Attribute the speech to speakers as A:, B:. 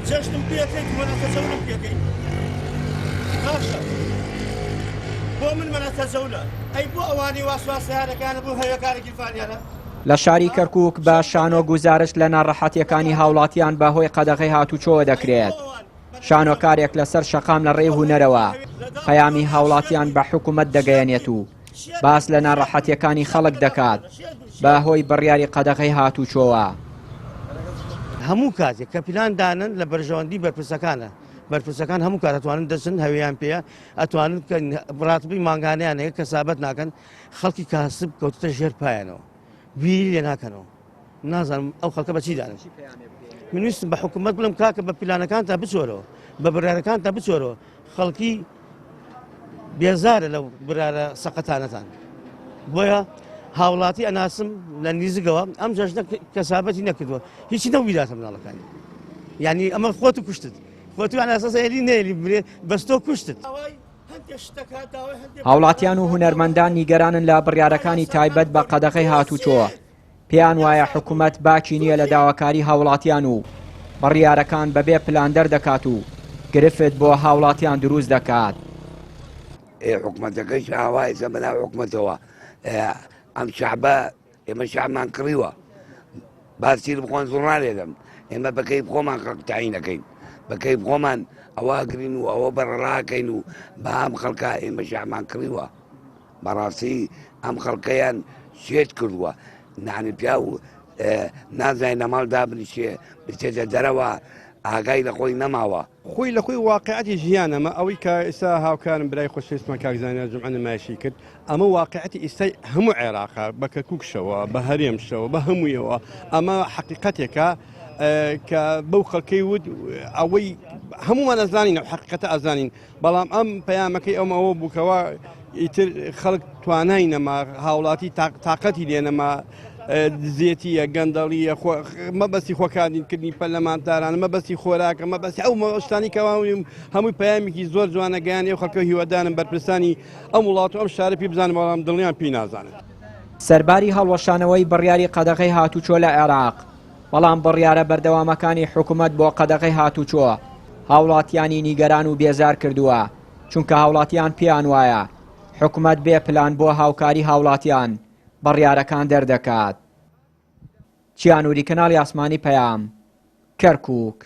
A: جەشتم پێکەیت مەناتەجەولم پێکەیت باشە بۆ من مەناتەجەولە ئەی بۆ ئەوانی واسواسیارەکانە بۆ هەیەکارێکی فانیانە
B: لە شاری کەرکووک بە شانۆ گوزارش لە ناڕەحەتیەکانی هاوڵاتیان بەهۆی قەدەغەی هاتوچۆوە دەکرێت. شانۆکارێک لەسەر شەقام لە ڕێی هونەرەوە پەیامی هاوڵاتیان بە حکوومەت دەگەیەنێت و باس لە ناڕەحەتیەکانی خەڵک دەکات بەهۆی بڕیاری قەدەغەی هاتوچۆوە.
A: هەموو کاتێک کە پیلان دانن لە بەرژەوەندی بەرپرسەکانە بەرپرسەکان هەموو کات ئەتوانن دەچن هەویان پێە ئەتوانن ڕاتبی ماگانیان هەیە کە سابەت ناکەن خەڵکی کاسب کەوتتە ژێر پایانەوە بیری لێ ناکەنەوە نازانم ئەو خەڵکە بەچی دانن منویستم بە حکوومەت بڵم کاکە بە پیلانەکان تا بچۆرەوە بە بڕارەکان تا بچۆرەوە خەڵکی بێزارە لەو برارە سەقەتانەتان بۆیە هاوڵاتی ئەناسم لە نیزگەوە ئەم جەژنە کەسابەتی نەکردووە هیچی نەویداتە مناڵەکانی یعنی ئەمە خۆت کوشتت خۆتوان ئاساس ئێری نێری برێ بەستۆ کوشتت.
B: هاوڵاتیان و هونەرمەندان نیگەرانن لە بڕیارەکانی تایبەت بە قەدەغەی هاتوچۆوە. پێیان وایە حکوومەت باکی نییە لە داواکاری هاوڵاتیان و بڕیارەکان بەبێ پلان دەردەکات و گرفت بۆ هاوڵاتیان دروست دەکات.
C: حکوومەتەکەش ئاوایە بەناو حکوومەتەوە ئەم شعبە ئێمە شعبمان کڕیوە باسی بخۆن زوڕا لێدەم ئێمە بەکەی خۆمان تعین دەکەین بەکەی خۆمان ئەوە گرین و ئەوە بەڕڕاکەین و بە ئەم خەڵکە ئێمە شعبمان کڕیوە بەڕاستی ئەم خەڵکەیان شێت کردووە نانی پیا و نازای نەماڵ دابنیشێ بچێتە دەرەوە ئاگای لە خۆی نەماوە
D: خۆی لە خۆی واقعەتی ژیانەمە ئەوەی کە ئێستا هاوکارم برای خۆشویستمان کاکزانیا جمعە نمایشی کرد ئەمە واقعەتی ئێستای هەموو عێراقا بە کەرکووکشەوە بە هەرێمشەوە بە هەموویەوە ئەمە حقیقەتێکە کە بەو خەڵکەی ود ئەوەی هەمومان ئەزانین ئەو حقیقەتە ئەزانین بەڵام ئەم پەیامەکەی ئەوە بووکەوە ئیتر خەڵک توانای نەما هاوڵاتی تااقەتی لێنەما دزێتیە گەندەڵیە مەبەستی خۆکاردینکردنی پەرلەمانتارانە مەبەستی خۆراکە مەبەستی ئەو مەشتانی کەوایم هەمووی پەیامێکی زۆر جوانەگەیان ئەو خەڵکە هیوادارن بەرپرسانی ئەم وڵات و ئەم شارە پێ بزانم بەڵام دڵنیان پێی نازانن.
B: سەرباری هەڵوەشانەوەی بڕیاری قەدەغەی هاتوچۆ لە عێراق بەڵام بڕیارە بەردەوامەکانی حکوومەت بۆ قەدەغەی هاتوچۆ هاوڵاتیانی نیگەران و بێزار کردووە چونکە هاوڵاتیان پێیان وایە حکوومەت بێ پلان بۆ هاوکاری هاوڵاتیان بڕیارەکان دەردەکات. چیانوری کەناڵی ئاسمانی پەیام کەرکووک.